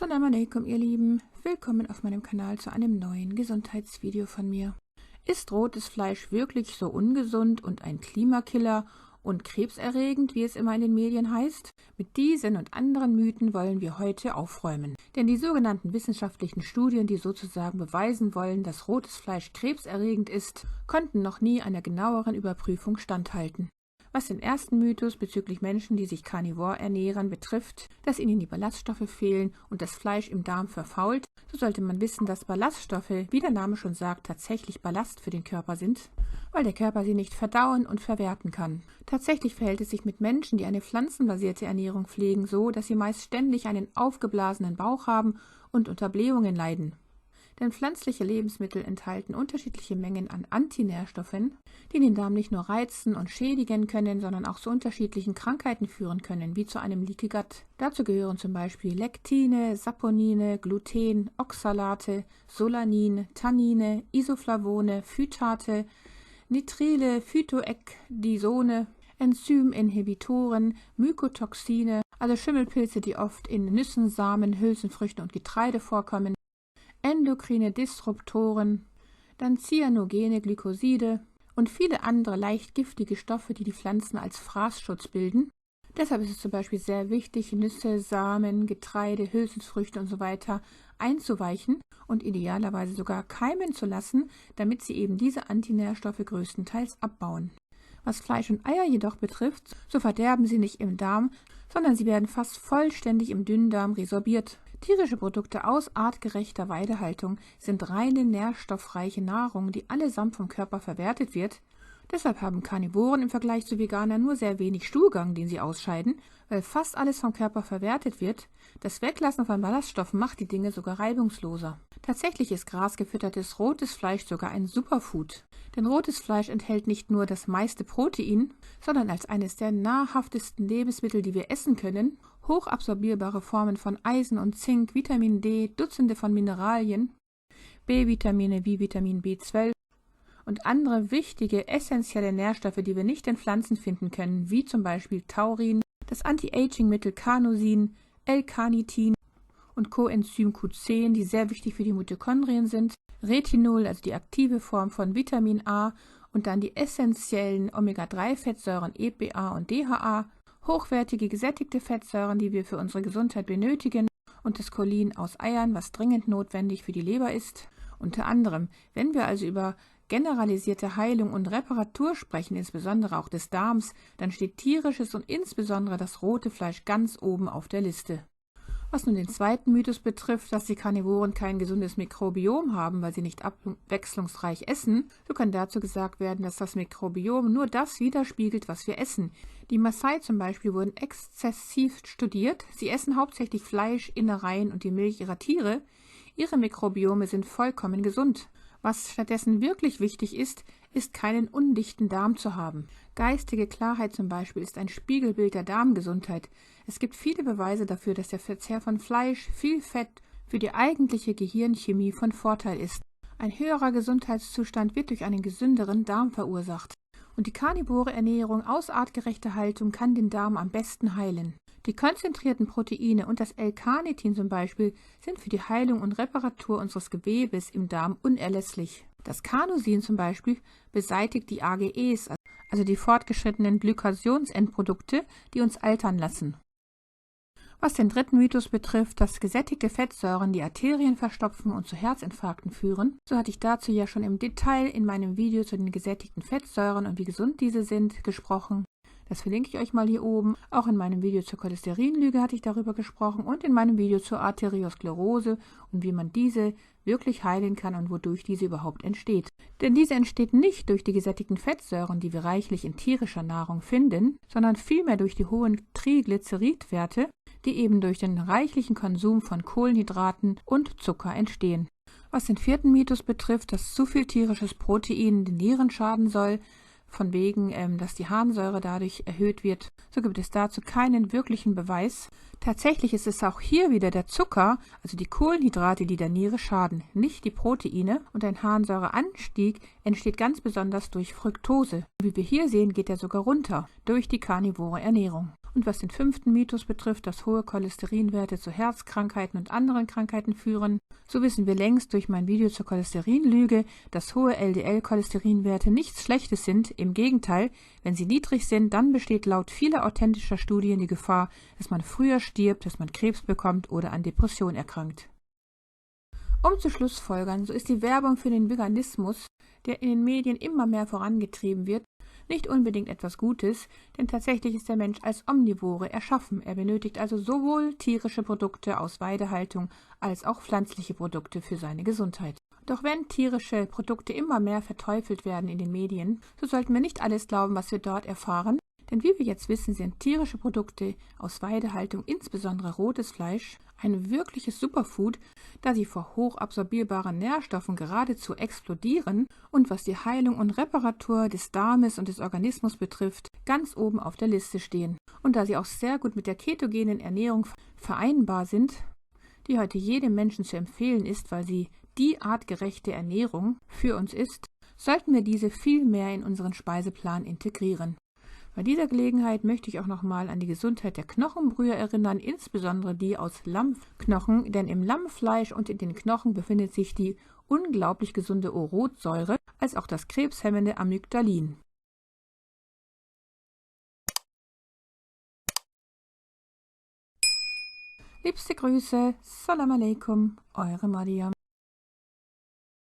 Assalamu alaikum, ihr Lieben. Willkommen auf meinem Kanal zu einem neuen Gesundheitsvideo von mir. Ist rotes Fleisch wirklich so ungesund und ein Klimakiller und krebserregend, wie es immer in den Medien heißt? Mit diesen und anderen Mythen wollen wir heute aufräumen. Denn die sogenannten wissenschaftlichen Studien, die sozusagen beweisen wollen, dass rotes Fleisch krebserregend ist, konnten noch nie einer genaueren Überprüfung standhalten. Was den ersten Mythos bezüglich Menschen, die sich karnivor ernähren, betrifft, dass ihnen die Ballaststoffe fehlen und das Fleisch im Darm verfault, so sollte man wissen, dass Ballaststoffe, wie der Name schon sagt, tatsächlich Ballast für den Körper sind, weil der Körper sie nicht verdauen und verwerten kann. Tatsächlich verhält es sich mit Menschen, die eine pflanzenbasierte Ernährung pflegen, so, dass sie meist ständig einen aufgeblasenen Bauch haben und unter Blähungen leiden. Denn pflanzliche Lebensmittel enthalten unterschiedliche Mengen an Antinährstoffen, die den Darm nicht nur reizen und schädigen können, sondern auch zu unterschiedlichen Krankheiten führen können, wie zu einem Leaky Gut. Dazu gehören zum Beispiel Lektine, Saponine, Gluten, Oxalate, Solanin, Tannine, Isoflavone, Phytate, Nitrile, Phytoekdisone, Enzyminhibitoren, Mykotoxine, also Schimmelpilze, die oft in Nüssen, Samen, Hülsenfrüchten und Getreide vorkommen, endokrine Disruptoren, dann cyanogene Glykoside und viele andere leicht giftige Stoffe, die die Pflanzen als Fraßschutz bilden. Deshalb ist es zum Beispiel sehr wichtig, Nüsse, Samen, Getreide, Hülsenfrüchte und so weiter einzuweichen und idealerweise sogar keimen zu lassen, damit sie eben diese Antinährstoffe größtenteils abbauen. Was Fleisch und Eier jedoch betrifft, so verderben sie nicht im Darm, sondern sie werden fast vollständig im Dünndarm resorbiert. Tierische Produkte aus artgerechter Weidehaltung sind reine nährstoffreiche Nahrung, die allesamt vom Körper verwertet wird. Deshalb haben Karnivoren im Vergleich zu Veganern nur sehr wenig Stuhlgang, den sie ausscheiden, weil fast alles vom Körper verwertet wird. Das Weglassen von Ballaststoffen macht die Dinge sogar reibungsloser. Tatsächlich ist grasgefüttertes rotes Fleisch sogar ein Superfood. Denn rotes Fleisch enthält nicht nur das meiste Protein, sondern als eines der nahrhaftesten Lebensmittel, die wir essen können, hochabsorbierbare Formen von Eisen und Zink, Vitamin D, Dutzende von Mineralien, B-Vitamine wie Vitamin B12 und andere wichtige, essentielle Nährstoffe, die wir nicht in Pflanzen finden können, wie zum Beispiel Taurin, das Anti-Aging-Mittel Carnosin, L-Carnitin und Coenzym Q10, die sehr wichtig für die Mitochondrien sind, Retinol, also die aktive Form von Vitamin A und dann die essentiellen Omega-3-Fettsäuren EPA und DHA, hochwertige gesättigte Fettsäuren, die wir für unsere Gesundheit benötigen, und das Cholin aus Eiern, was dringend notwendig für die Leber ist. Unter anderem, wenn wir also über generalisierte Heilung und Reparatur sprechen, insbesondere auch des Darms, dann steht tierisches und insbesondere das rote Fleisch ganz oben auf der Liste. Was nun den zweiten Mythos betrifft, dass die Karnivoren kein gesundes Mikrobiom haben, weil sie nicht abwechslungsreich essen, so kann dazu gesagt werden, dass das Mikrobiom nur das widerspiegelt, was wir essen. Die Maasai zum Beispiel wurden exzessiv studiert. Sie essen hauptsächlich Fleisch, Innereien und die Milch ihrer Tiere. Ihre Mikrobiome sind vollkommen gesund. Was stattdessen wirklich wichtig ist, ist keinen undichten Darm zu haben. Geistige Klarheit zum Beispiel ist ein Spiegelbild der Darmgesundheit. Es gibt viele Beweise dafür, dass der Verzehr von Fleisch, viel Fett, für die eigentliche Gehirnchemie von Vorteil ist. Ein höherer Gesundheitszustand wird durch einen gesünderen Darm verursacht. Und die karnivore Ernährung aus artgerechter Haltung kann den Darm am besten heilen. Die konzentrierten Proteine und das L-Carnitin zum Beispiel sind für die Heilung und Reparatur unseres Gewebes im Darm unerlässlich. Das Carnosin zum Beispiel beseitigt die AGEs, also die fortgeschrittenen Glykationsendprodukte, die uns altern lassen. Was den dritten Mythos betrifft, dass gesättigte Fettsäuren die Arterien verstopfen und zu Herzinfarkten führen, so hatte ich dazu ja schon im Detail in meinem Video zu den gesättigten Fettsäuren und wie gesund diese sind gesprochen. Das verlinke ich euch mal hier oben. Auch in meinem Video zur Cholesterinlüge hatte ich darüber gesprochen und in meinem Video zur Arteriosklerose und wie man diese wirklich heilen kann und wodurch diese überhaupt entsteht. Denn diese entsteht nicht durch die gesättigten Fettsäuren, die wir reichlich in tierischer Nahrung finden, sondern vielmehr durch die hohen Triglyceridwerte, die eben durch den reichlichen Konsum von Kohlenhydraten und Zucker entstehen. Was den vierten Mythos betrifft, dass zu viel tierisches Protein den Nieren schaden soll, von wegen, dass die Harnsäure dadurch erhöht wird, so gibt es dazu keinen wirklichen Beweis. Tatsächlich ist es auch hier wieder der Zucker, also die Kohlenhydrate, die der Niere schaden, nicht die Proteine. Und ein Harnsäureanstieg entsteht ganz besonders durch Fructose. Wie wir hier sehen, geht er sogar runter durch die karnivore Ernährung. Und was den 5. Mythos betrifft, dass hohe Cholesterinwerte zu Herzkrankheiten und anderen Krankheiten führen, so wissen wir längst durch mein Video zur Cholesterinlüge, dass hohe LDL-Cholesterinwerte nichts Schlechtes sind. Im Gegenteil, wenn sie niedrig sind, dann besteht laut vieler authentischer Studien die Gefahr, dass man früher stirbt, dass man Krebs bekommt oder an Depression erkrankt. Um zu Schlussfolgern, so ist die Werbung für den Veganismus, der in den Medien immer mehr vorangetrieben wird, nicht unbedingt etwas Gutes, denn tatsächlich ist der Mensch als Omnivore erschaffen. Er benötigt also sowohl tierische Produkte aus Weidehaltung als auch pflanzliche Produkte für seine Gesundheit. Doch wenn tierische Produkte immer mehr verteufelt werden in den Medien, so sollten wir nicht alles glauben, was wir dort erfahren, denn wie wir jetzt wissen, sind tierische Produkte aus Weidehaltung, insbesondere rotes Fleisch, ein wirkliches Superfood, da sie vor hochabsorbierbaren Nährstoffen geradezu explodieren und was die Heilung und Reparatur des Darmes und des Organismus betrifft, ganz oben auf der Liste stehen. Und da sie auch sehr gut mit der ketogenen Ernährung vereinbar sind, die heute jedem Menschen zu empfehlen ist, weil sie die artgerechte Ernährung für uns ist, sollten wir diese viel mehr in unseren Speiseplan integrieren. Bei dieser Gelegenheit möchte ich auch nochmal an die Gesundheit der Knochenbrühe erinnern, insbesondere die aus Lammknochen, denn im Lammfleisch und in den Knochen befindet sich die unglaublich gesunde Urotsäure, als auch das krebshemmende Amygdalin. Liebste Grüße, Salam Aleikum, eure Mariam.